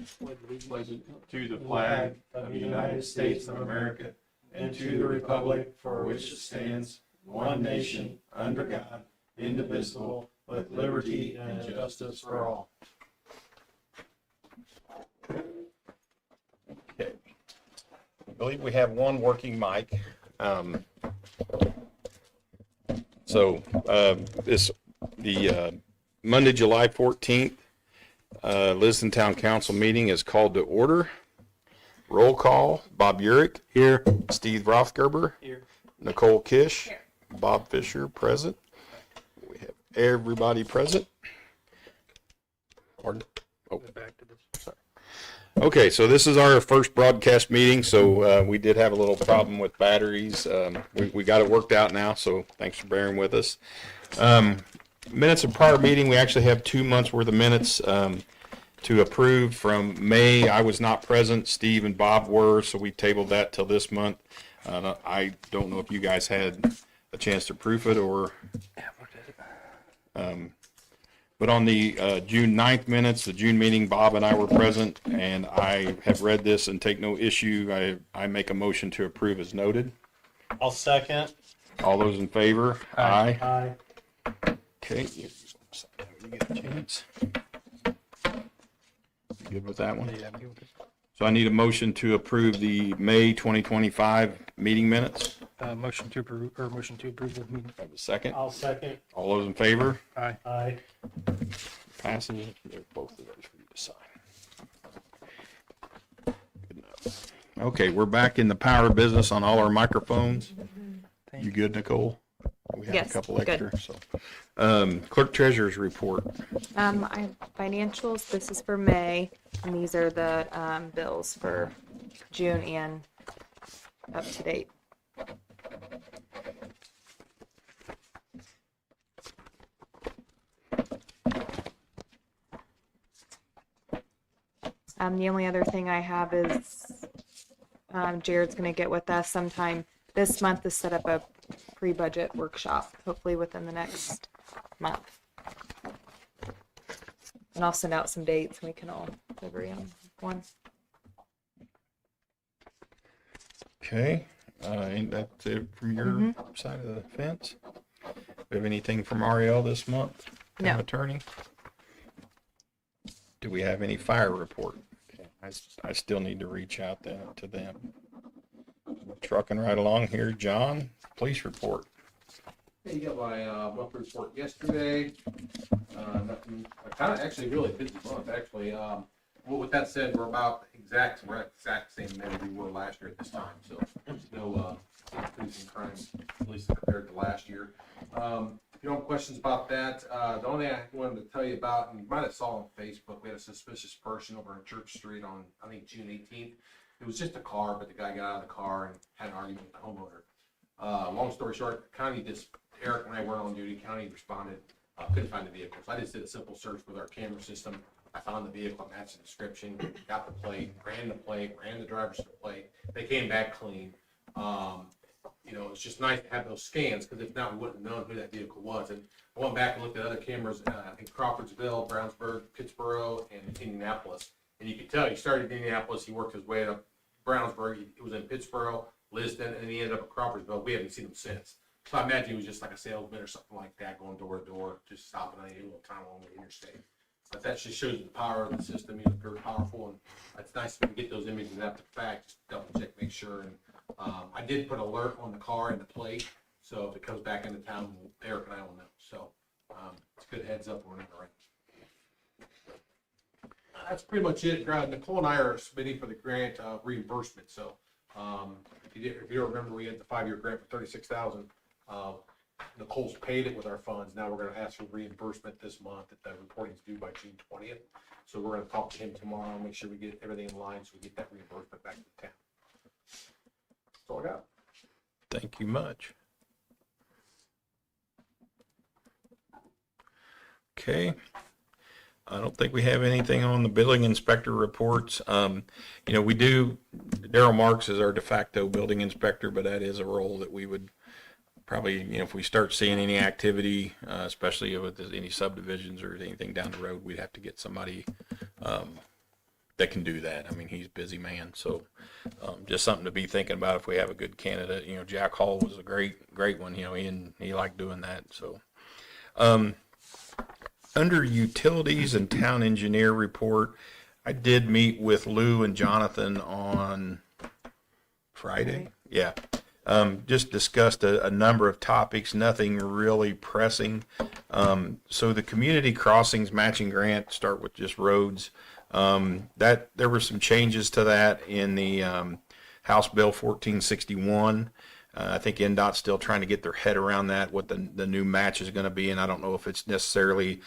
pledge to the flag of the United States of America and to the republic for which it stands, one nation, under God, indivisible, with liberty and justice for all. Okay. I believe we have one working mic. The Monday, July 14th, Lisbon Town Council meeting is called to order. Roll call: Bob Urich here, Steve Rothgerber Here. Nicole Kish here. Bob Fisher present. We have everybody present. Pardon? Oh. Back to this. Sorry. Okay, so this is our first broadcast meeting, so we did have a little problem with batteries. We got it worked out now, so thanks for bearing with us. Minutes of prior meeting, we actually have 2 months worth of minutes to approve from May. I was not present, Steve and Bob were, so we tabled that till this month. I don't know if you guys had a chance to proof it or... But on the June 9th minutes, the June meeting, Bob and I were present, and I have read this and take no issue. I make a motion to approve as noted. I'll second. All those in favor? Aye. Aye. Okay. You get a chance. Good with that one? Yeah, I'm good with it. So I need a motion to approve the May 2025 meeting minutes. Motion to approve the meeting. Have a second? I'll second. All those in favor? Aye. Aye. Passes. They're both of those for you to sign. Good enough. Okay, we're back in the power business on all our microphones. You good, Nicole? We have Yes, a couple good. extra. So, clerk treasurer's report. I have financials. This is for May, and these are the bills for June and up to date. The only other thing I have is Jared's going to get with us sometime this month to set up a pre-budget workshop, hopefully within the next month. And I'll send out some dates and we can all agree on one. Okay, and that's it from your side of the fence. We have anything from Ariel this month? No. Town attorney? Do we have any fire report? Okay. I still need to reach out to them. Trucking right along here, John, police report. Hey, you got my monthly report yesterday. Nothing, kind of actually really busy month, actually. Well, with that said, we're at the exact same amount we were last year at this time, so there's no increase in crime, at least compared to last year. If you don't have questions about that, the only thing I wanted to tell you about, and you might have saw on Facebook, we had a suspicious person over on Church Street on, I think, June 18th. It was just a car, but the guy got out of the car and had an argument with the homeowner. Long story short, Eric and I weren't on duty. County responded, couldn't find the vehicle. So I just did a simple search with our camera system. I found the vehicle, matched the description, got the plate, ran the driver's plate. They came back clean. It's just nice to have those scans, because if not, we wouldn't have known who that vehicle was. And I went back and looked at other cameras in Crawfordsville, Brownsburg, Pittsboro, and Indianapolis. And you could tell he started in Indianapolis, he worked his way up Brownsburg, he was in Pittsboro, Lisbon, and then he ended up at Crawfordsville. We haven't seen him since. So I imagine he was just like a salesman or something like that, going door to door, just stopping on any little town along the interstate. But that just shows the power of the system. Very powerful, and it's nice when we get those images after the fact, just double check, make sure. And I did put alert on the car and the plate, so if it comes back into town, Eric and I will know. So it's a good heads up when we're in the range. That's pretty much it. Nicole and I are submitting for the grant reimbursement. So if you don't remember, we had the 5-year grant for $36,000. Nicole's paid it with our funds. Now we're going to ask for reimbursement this month. That the reporting is due by June 20th. So we're going to talk to him tomorrow, make sure we get everything in line so we get that reimbursement back to the town. That's all I got. Thank you much. Okay. I don't think we have anything on the building inspector reports. We do, Daryl Marks is our de facto building inspector, but that is a role that we would probably, if we start seeing any activity, especially with any subdivisions or anything down the road, we'd have to get somebody that can do that. I mean, he's a busy man, so just something to be thinking about if we have a good candidate. You know, Jack Hall was a great one. You know, he liked doing that. So, under utilities and town engineer report, I did meet with Lou and Jonathan on Friday. Yeah. Just discussed a number of topics, nothing really pressing. So the community crossings matching grant, start with just roads. That there were some changes to that in the House Bill 1461. I think NDOT's still trying to get their head around that, what the new match is going to be, and I don't know if it's necessarily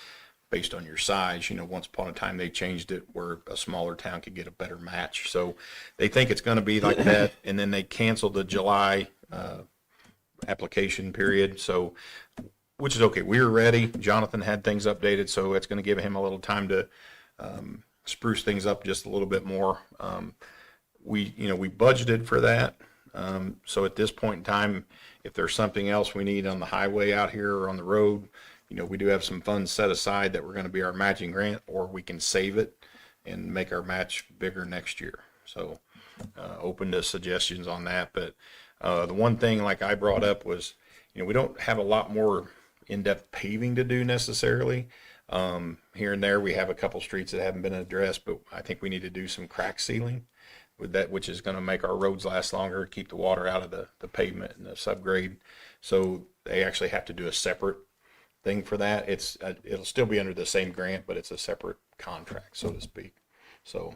based on your size. You know, once upon a time they changed it where a smaller town could get a better match. So they think it's going to be like that, and then they canceled the July application period. So, which is okay. We were ready. Jonathan had things updated, so it's going to give him a little time to spruce things up just a little bit more. We budgeted for that. So at this point in time, if there's something else we need on the highway out here or on the road, you know, we do have some funds set aside that we're going to be our matching grant, or we can save it and make our match bigger next year. So open to suggestions on that. But the one thing like I brought up was, you know, we don't have a lot more in-depth paving to do necessarily. Here and there we have a couple streets that haven't been addressed, but I think we need to do some crack sealing with that, which is going to make our roads last longer, keep the water out of the pavement and the subgrade. So they actually have to do a separate thing for that. It'll still be under the same grant, but it's a separate contract, so to speak. So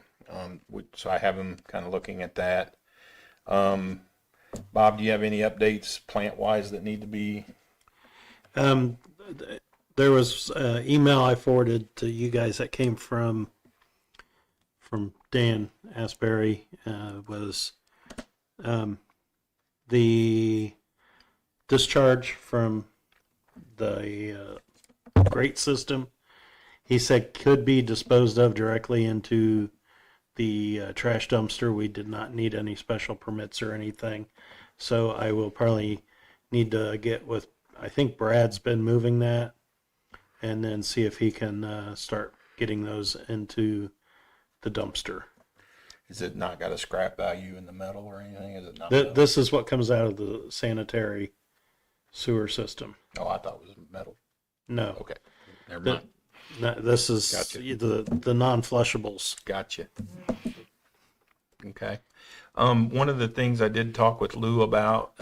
so I have them kind of looking at that. Bob, do you have any updates plant wise that need to be? There was an email I forwarded to you guys that came from Dan Asbury, was the discharge from the grate system. He said could be disposed of directly into the trash dumpster. We did not need any special permits or anything. So I will probably need to get with, I think Brad's been moving that, and then see if he can start getting those into the dumpster. Is it not got a scrap value in the metal or anything? Is it not? This is what comes out of the sanitary sewer system. Oh, I thought it was metal. No. Okay. Never The- mind. No, this is Gotcha. the non-flushables. Gotcha. Okay. One of the things I did talk with Lou about,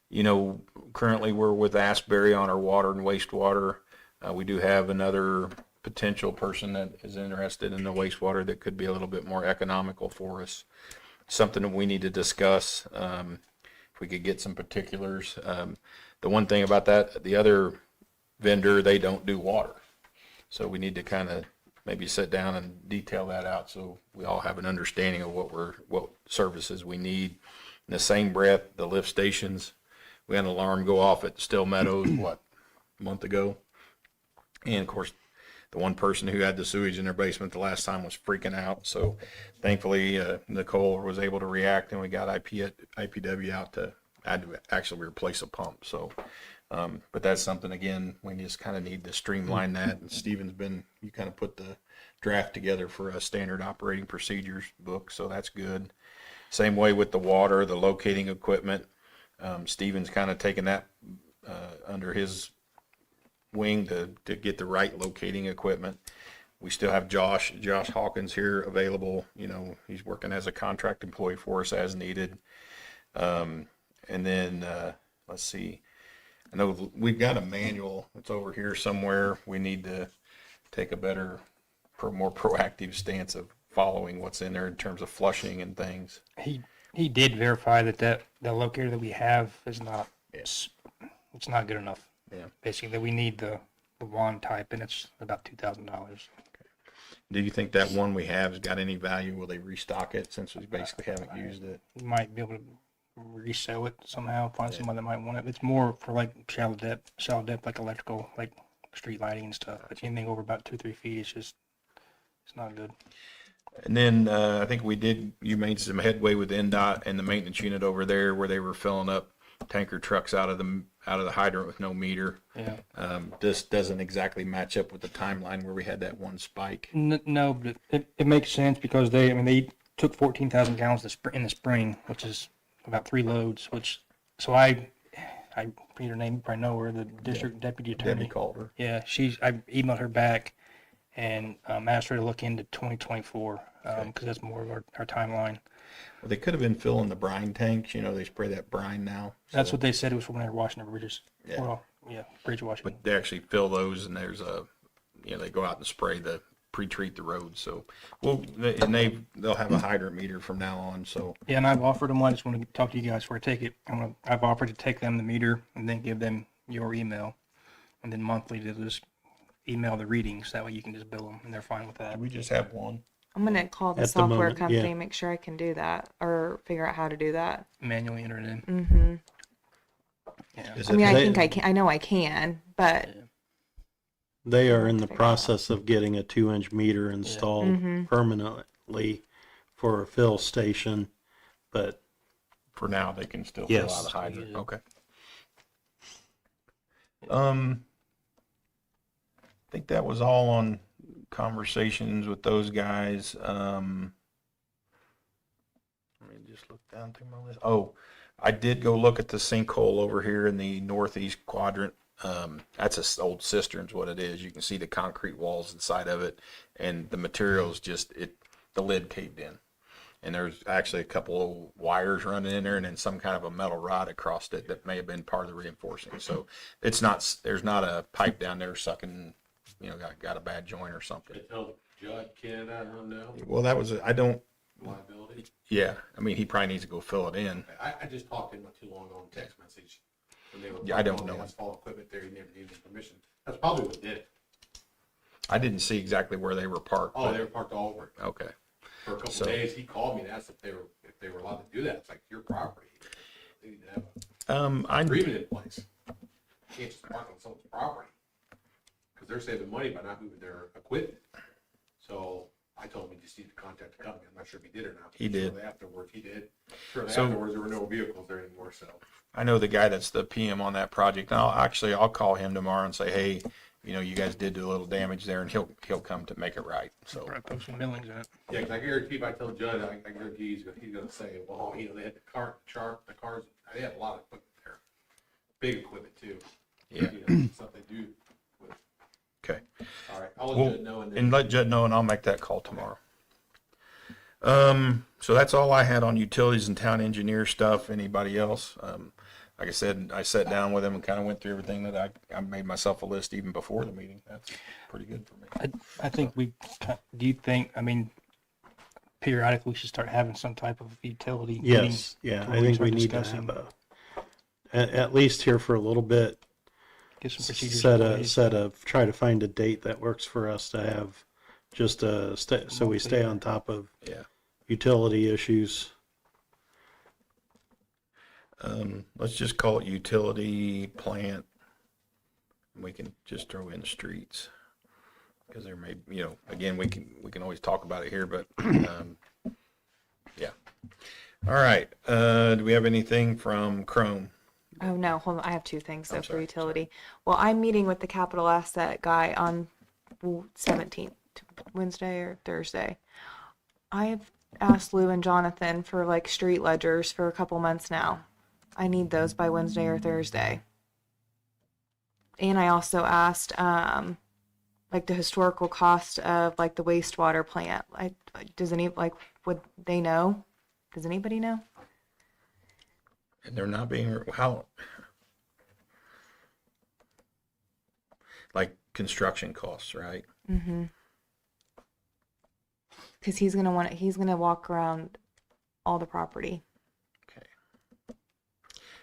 you know, currently we're with Asbury on our water and wastewater. We do have another potential person that is interested in the wastewater that could be a little bit more economical for us. Something that we need to discuss. If we could get some particulars. The one thing about that, the other vendor, they don't do water. So we need to kind of maybe sit down and detail that out so we all have an understanding of what services we need. In the same breath, the lift stations, we had an alarm go off at Still Meadows, a month ago. And of course, the one person who had the sewage in their basement the last time was freaking out. So thankfully, Nicole was able to react, and we got IPW out to actually replace a pump. So, but that's something, again, we just kind of need to streamline that. And Steven's you kind of put the draft together for a standard operating procedures book. So that's good. Same way with the water, the locating equipment. Steven's kind of taken that under his wing to get the right locating equipment. We still have Josh Hawkins here available. You know, he's working as a contract employee for us as needed. And then let's see. I know we've got a manual. It's over here somewhere. We need to take a more proactive stance of following what's in there in terms of flushing and things. He did verify that the locator that we have is not, it's not good enough. Yeah. Basically, that we need the wand type, and it's about $2,000. Do you think that one we have has got any value? Will they restock it since we basically haven't used it? We might be able to resell it somehow, find someone that might want it. It's more for like shallow depth, like electrical, like street lighting and stuff. But anything over about 2-3 feet, it's not good. And then I think you made some headway with NDOT and the maintenance unit over there where they were filling up tanker trucks out of the hydrant with no meter. Yeah. This doesn't exactly match up with the timeline where we had that one spike. No, but it makes sense because they took 14,000 gallons in the spring, which is about 3 loads. So I read her name, you probably know her, the district deputy attorney. Debbie Calder. Yeah, I emailed her back and asked her to look into 2024 because that's more of our timeline. Well, they could have been filling the brine tanks. They spray that brine now. That's so- what they said it was when they were washing the bridges. Yeah. Well, yeah, bridge washing. But they actually fill those, and there's they go out and spray pre-treat the roads. So, they'll have a hydrant meter from now on. So, Yeah, and I've offered them. I just want to talk to you guys before I take it. I've offered to take them the meter and then give them your email, and then monthly they'll just email the readings. That way you can just bill them, and they're fine with that. we just have one. I'm gonna call the At the software moment, company yeah. and make sure I can do that or figure out how to do that. Manually enter it in. Mm-hmm. Yeah. Is I mean, I they- think I can. I know I can, but They are in the process of getting a 2-inch meter installed Mhm. permanently for a fill station, but For now, they can still Yes. fill out a hydrant. Yeah. Okay. I think that was all on conversations with those guys. Let me just look down through my list. Oh, I did go look at the sinkhole over here in the northeast quadrant. That's a old cistern's what it is. You can see the concrete walls inside of it, and the materials the lid caved in. And there's actually a couple of wires running in there, and then some kind of a metal rod across it that may have been part of the reinforcing. So there's not a pipe down there sucking, got a bad joint or something. Tell Judd Canada, I don't know, Well, I don't, liability. yeah. I mean, he probably needs to go fill it in. I just talked to him not too long ago on text message. When they were Yeah, I don't putting all know. the asphalt equipment there, he never needed permission. That's probably what did it. I didn't see exactly where they were parked. Oh, but- they were parked all over it. Okay. For a couple So- days, he called me and asked if they were allowed to do that. It's like your property. They need to have an I agreement in place. You can't just park on someone's property. Because they're saving money by not moving their equipment. So I told him he just needed to contact the company. I'm not sure if he did or not. He did. Shortly afterwards, he did. Shortly So- afterwards, there were no vehicles there anymore, so. I know the guy that's the PM on that project. And I'll call him tomorrow and say, hey, you guys did do a little damage there, and he'll come to make it right. So Probably post some millings in it. Yeah, because I guarantee if I tell Judd, I guarantee he's gonna say, well, they had the cars, they had a lot of equipment there. Big equipment too. Yeah. Stuff they do with. okay. All right, I'll Well, let Judd know and And then. let Judd know, and I'll make that call tomorrow. So that's all I had on utilities and town engineer stuff. Anybody else? Like I said, I sat down with him and kind of went through everything that I made myself a list even before the meeting. That's pretty good for me. I think do you think, periodically we should start having some type of utility meeting? yes, yeah, to I where we think we start need to discussing, have at least here for a little bit, get some procedures set in a, place. try to find a date that works for us to have just so we stay on top of Yeah. utility issues. Let's just call it utility plant. We can just throw in streets. Because there may, again, we can always talk about it here, but, yeah. All right, do we have anything from Chrome? oh no, hold on. I have two things though I'm for sorry, utility. Well, I'm meeting with the capital asset guy on 17th, Wednesday or Thursday. I've asked Lou and Jonathan for like street ledgers for a couple months now. I need those by Wednesday or Thursday. And I also asked like the historical cost of like the wastewater plant. Would they know? Does anybody know? And they're not being, how? Like construction costs, right? Mm-hmm. Because he's gonna walk around all the property. Okay.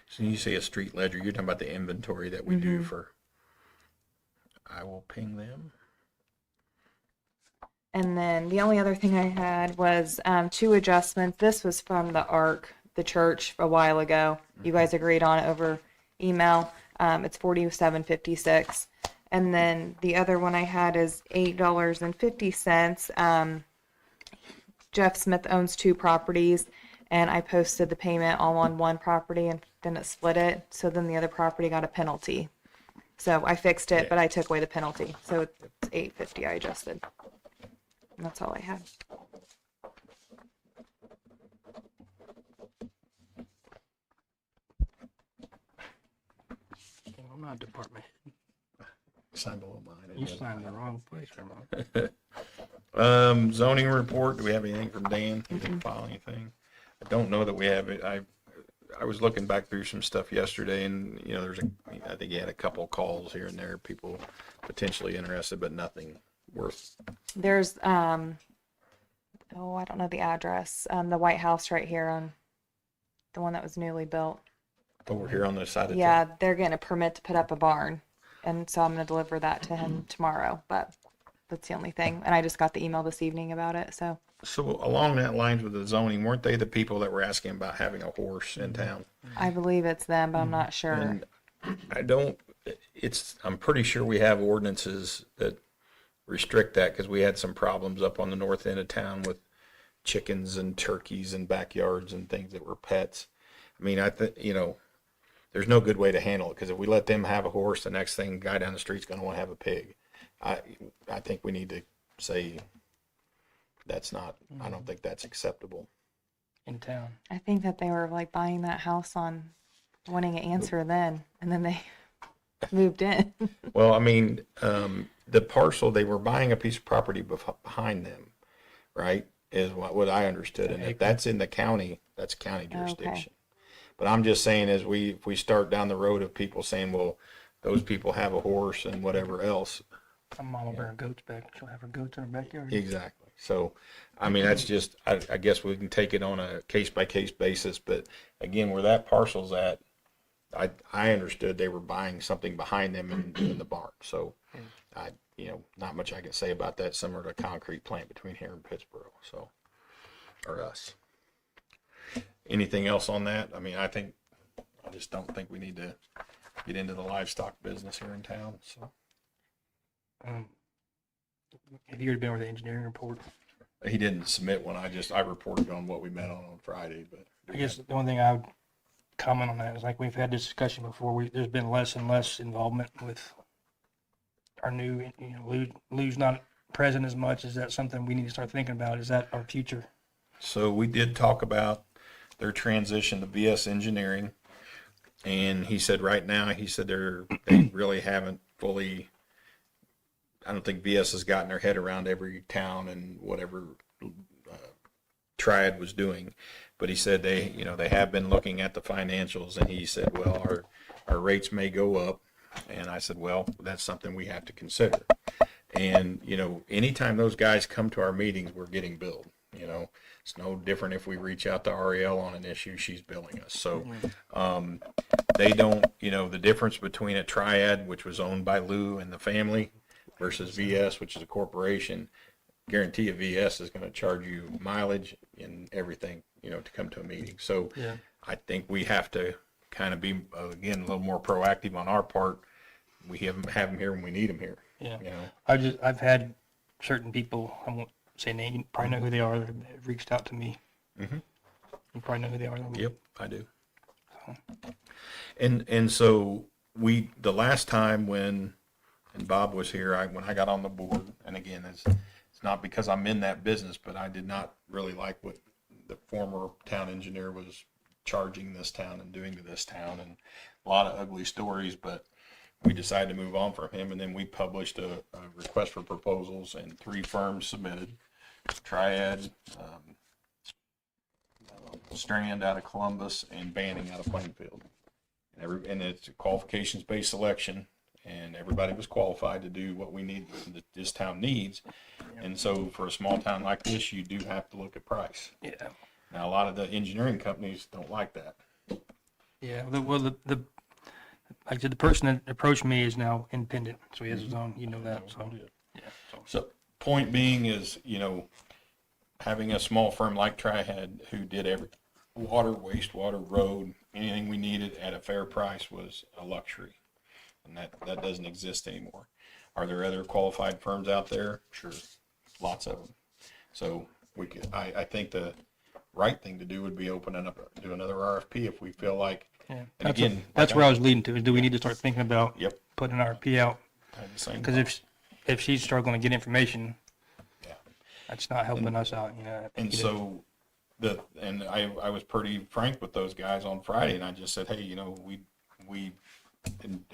So you say a street ledger, you're talking about the inventory that we do for, I will ping them. And then the only other thing I had was 2 adjustments. This was from the ARC, the church, a while ago. You guys agreed on it over email. It's $47.56. And then the other one I had is $8.50. Jeff Smith owns 2 properties, and I posted the payment all on one property, and didn't split it. So then the other property got a penalty. So I fixed it, but I took away the penalty. So it's $850 I adjusted. And that's all I had. I'm not a department head. Sign below mine. You signed the wrong place, Ramon. Zoning report, do we have anything from Dan? He didn't file anything. I don't know that we have it. I was looking back through some stuff yesterday and, you know, I think he had a couple calls here and there, people potentially interested, but nothing worth. There's I don't know the address. The White House right here on the one that was newly built. Over here on the side of Yeah, they're getting a permit to put up a barn. And so I'm going to deliver that to him tomorrow, but that's the only thing. And I just got the email this evening about it, so. So along that lines with the zoning, weren't they the people that were asking about having a horse in town? I believe it's them, but I'm not sure. And I'm pretty sure we have ordinances that restrict that because we had some problems up on the north end of town with chickens and turkeys and backyards and things that were pets. I mean, there's no good way to handle it because if we let them have a horse, the next thing, guy down the street's going to want to have a pig. I think we need to say that's not, I don't think that's acceptable. In town. I think that they were like buying that house on wanting an answer then, and then they moved in. Well, I mean, the parcel, they were buying a piece of property behind them, right? Is what I understood. And if that's in the county, that's county jurisdiction. But I'm just saying if we start down the road of people saying, well, those people have a horse and whatever else. My mom will bring her goats back. She'll have her goats in her backyard. Exactly. So, I mean, that's just, I guess we can take it on a case by case basis. But again, where that parcel's at, I understood they were buying something behind them in the barn. So, not much I can say about that. Similar to a concrete plant between here and Pittsburgh. So, or us. Anything else on that? I mean, I just don't think we need to get into the livestock business here in town. So, Have you already been over the engineering report? he didn't submit one. I reported on what we met on Friday, but I guess the only thing I would comment on that is like we've had this discussion before. There's been less and less involvement with our new, Lou's not present as much. Is that something we need to start thinking about? Is that our future? So we did talk about their transition to VS Engineering, and he said right now, they really haven't fully. I don't think VS has gotten their head around every town and whatever Triad was doing, but he said they have been looking at the financials, and he said, well, our rates may go up, and I said, well, that's something we have to consider. And anytime those guys come to our meetings, we're getting billed. It's no different if we reach out to Ariel on an issue, she's billing us. So they don't, the difference between a Triad, which was owned by Lou and the family, versus VS, which is a corporation, guarantee a VS is going to charge you mileage and everything, to come to a meeting. So Yeah. I think we have to kind of be, again, a little more proactive on our part. We have them here when we need them here. Yeah. You know? I've had certain people, I won't say name, you probably know who they are, that have reached out to me. Mhm. You probably know who they are. Though. Yep, I do. And so the last time when Bob was here, when I got on the board, and again, it's not because I'm in that business, but I did not really like what the former town engineer was charging this town and doing to this town, and a lot of ugly stories, but we decided to move on from him, and then we published a request for proposals, and 3 firms submitted. Triad, Strand out of Columbus, and Banning out of Plainfield. And it's a qualifications-based selection, and everybody was qualified to do what we need, that this town needs. And so for a small town like this, you do have to look at price. Yeah. Now, a lot of the engineering companies don't like that. Yeah. Like I said, the person that approached me is now independent, so he has his own. That. So yeah. So point being is, having a small firm like Triad who did every water, wastewater, road, anything we needed at a fair price was a luxury. And that doesn't exist anymore. Are there other qualified firms out there? Sure. Lots of them. So I think the right thing to do would be do another RFP if we feel like Yeah, And that's, again, that's like where I was leading to, is do we need to start thinking about Yep. putting an RFP out? I had the same Because if she's struggling to get information, Yeah. that's not helping us out, you know. And so I was pretty frank with those guys on Friday, and I just said, hey, you know, we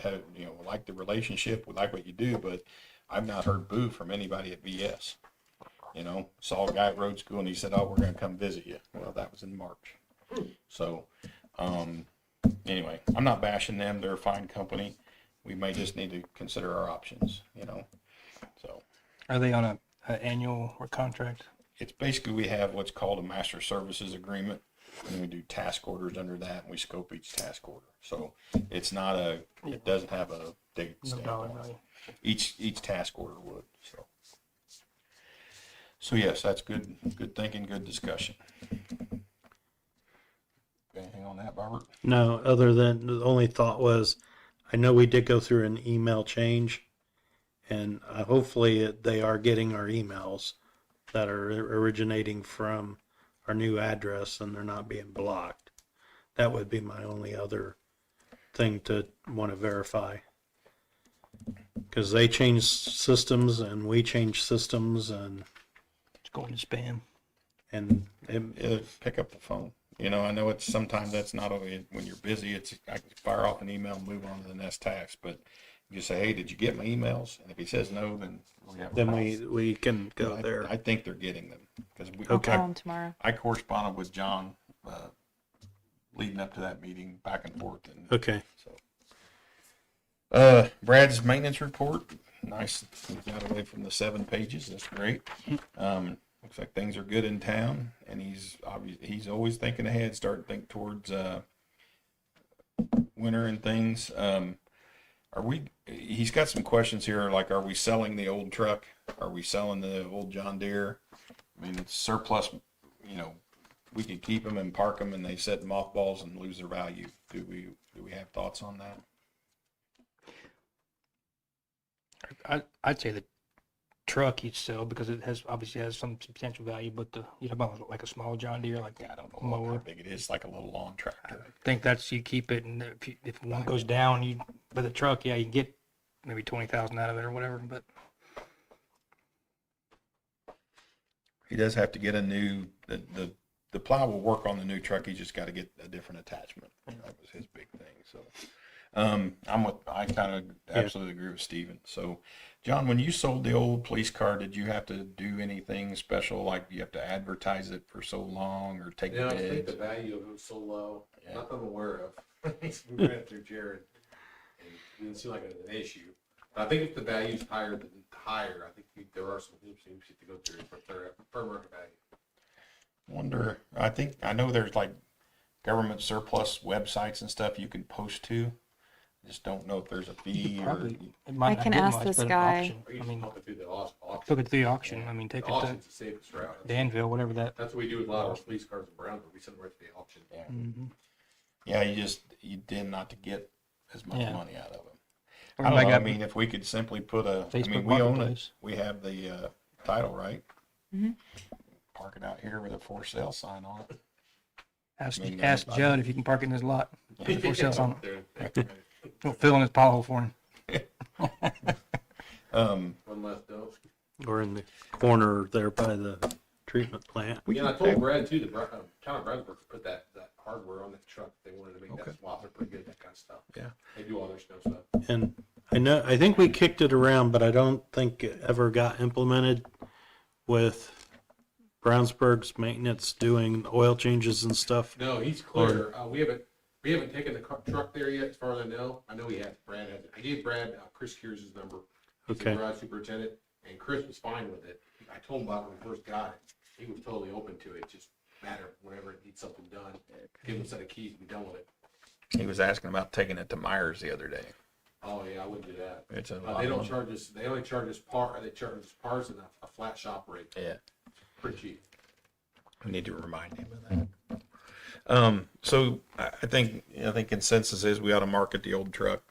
have, you know, like the relationship, we like what you do, but I've not heard boo from anybody at VS. You know, saw a guy at road school and he said, oh, we're going to come visit you. Well, that was in March. So, anyway, I'm not bashing them. They're a fine company. We may just need to consider our options, you know, so. Are they on a annual or contract? It's basically, we have what's called a master services agreement, and we do task orders under that, and we scope each task order. So it's not it doesn't have a date No stamp dollar on it. value. Each task order would, so. So yes, that's good thinking, good discussion. Anything on that, Barbara? No, other than the only thought was, I know we did go through an email change, and hopefully they are getting our emails that are originating from our new address and they're not being blocked. That would be my only other thing to want to verify. Because they changed systems and we changed systems and It's going to spam. Yeah, pick up the phone. You know, I know it's sometimes that's not only when you're busy, it's I can fire off an email and move on to the next task, but you just say, hey, did you get my emails? And if he says no, then we have a then problem. we can go I- there. I think they're getting them because I'll call him tomorrow. I corresponded with John leading up to that meeting, back and forth, and Okay. so. Brad's maintenance report, nice. We got away from the 7 pages. That's great. Looks like things are good in town, and he's always thinking ahead, starting to think towards winter and things. He's got some questions here, like, are we selling the old truck? Are we selling the old John Deere? I mean, it's surplus, you know, we could keep them and park them and they set mothballs and lose their value. Do we have thoughts on that? I'd say the truck you'd sell because it obviously has some substantial value, but you know, about like a small John Deere, like I don't know how mower. big it is, like a little lawn I tractor. think you keep it, and if one goes down, but the truck, yeah, you can get maybe 20,000 out of it or whatever. But He does have to get a new, the plow will work on the new truck, he's just gotta get a different attachment. That was his big thing, so. I kind of absolutely agree with Steven. So, John, when you sold the old police car, did you have to do anything special? Like, you have to advertise it for so long or take Yeah, I think bids? the value of it was so low, Yeah. not that I'm aware of. We ran it through Jared, and it didn't seem like it was an issue. But I think if the value's higher, I think there are some hoops you have to go through for fair market value. I know there's like government surplus websites and stuff you can post to. I just don't know if there's a fee or. probably it might I not can get ask much, this but an guy. auction. Or you I just mean, pump it through the auction. took it to the auction. I mean, take The it to auction's the safest route. Danville, whatever that. That's what we do with a lot of our police cars in Brownsville. We send them right to the auction. Mhm. Yeah, you tend not to get as much Yeah. money out of them. Or I don't like know, I a mean, if we could simply put Facebook we own it, Marketplace. we have the title, right? Mhm. Park it out here with a for sale sign on it. Ask, I mean, ask I- Judd if he can park it in his lot. For sale on it. There. Don't fill in his pothole for him. One less dose. Or in the corner there by the treatment plant. Yeah, I told Brad too, the town of Brownsburg to put that hardware on that truck. They wanted to make Okay. that swap. They're pretty good at that kind of stuff. Yeah. They do all their snow stuff. And I think we kicked it around, but I don't think it ever got implemented with Brownsburg's maintenance doing oil changes and stuff. No, he's clear. We haven't taken the truck there yet, as far as I know. I know he has. Brad has it. I gave Brad Chris Kears' number. He's Okay. the garage superintendent, and Chris was fine with it. I told him about it when we first got it. He was totally open to it. Just matter whenever it needs something done. Give him a set of keys and be done with it. He was asking about taking it to Myers the other day. Oh yeah, I wouldn't do that. It's a They don't charge us. They only charge us They charge us parts and a flat shop rate. Yeah. Pretty cheap. We need to remind him of that. So I think consensus is we ought to market the old truck.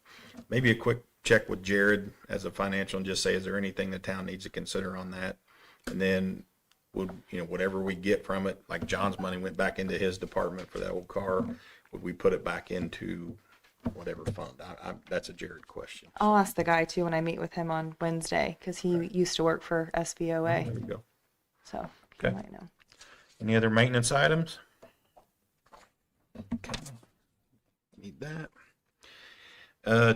Maybe a quick check with Jared as a financial and just say, is there anything the town needs to consider on that? And then whatever we get from it, like John's money went back into his department for that old car. would we put it back into whatever fund? That's a Jared question. I'll ask the guy too when I meet with him on Wednesday, because he used to work for There SVOA, we go. so he Okay. might know. Any other maintenance items? Okay. Need that.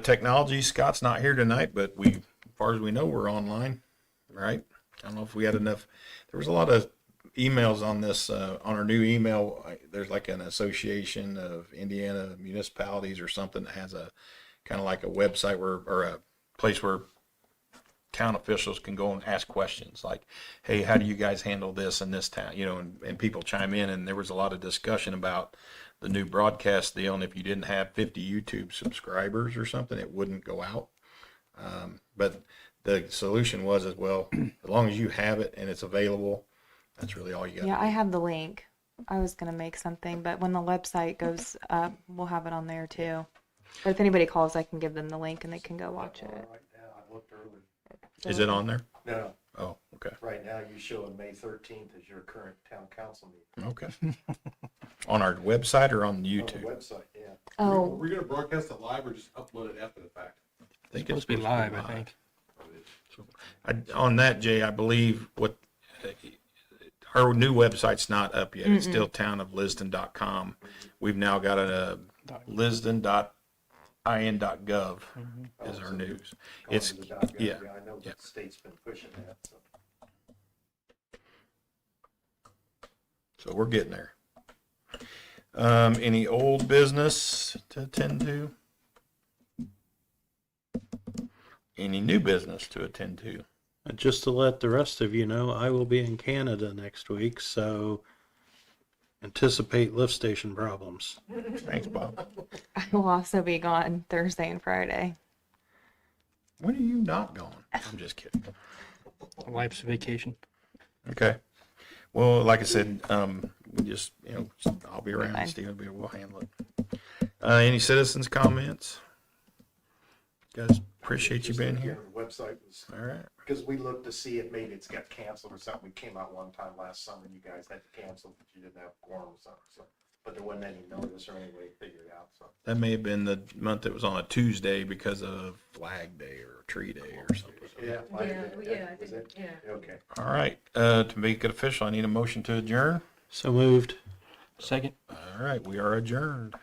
Technology, Scott's not here tonight, but as far as we know, we're online, right? I don't know if we had enough. There was a lot of emails on this, on our new email. There's like an association of Indiana municipalities or something that has a kind of like a website or a place where town officials can go and ask questions like, hey, how do you guys handle this in this town? And people chime in, and there was a lot of discussion about the new broadcast deal, and if you didn't have 50 YouTube subscribers or something, it wouldn't go out. But the solution was as well, as long as you have it and it's available, that's really all you got. Yeah, I have the link. I was gonna make something, but when the website goes up, we'll have it on there too. But if anybody calls, I can give them the link and they can go watch it. Right now, I looked earlier. Is it on there? No, Oh, okay. right now you showing May 13th as your current town council meeting. Okay. On our website or on On YouTube? the website, yeah. Oh, We're gonna broadcast it live or just upload it after the fact? I think Supposed to be live, I think. On that, Jay, I believe our new website's not up yet. It's still townoflisden.com. We've now got a lisden.in.gov is our news. It's, Going to the .gov. yeah, I know yeah. the state's been pushing that, so. so we're getting there. Any old business to attend to? Any new business to attend to? Just to let the rest of you know, I will be in Canada next week, so anticipate lift station problems. Thanks, Bob. I will also be gone Thursday and Friday. When are you not going? I'm just kidding. Wife's vacation. Okay. Well, like I said, we just, I'll be around. Fine. Stephen will be, we'll handle it. Any citizens' comments? Guys, appreciate you being here. The website was, All right. because we looked to see if maybe it's got canceled or something. We came out one time last summer, you guys had to cancel, but you didn't have quorum or something, so. But there wasn't any notice or any way to figure it out, so. That may have been the month that was on a Tuesday because of Flag Day or Tree Day or something. Yeah. Yeah, Was it? yeah. Okay. All right. To make it official, I need a motion to adjourn. So moved. Second. All right. We are adjourned.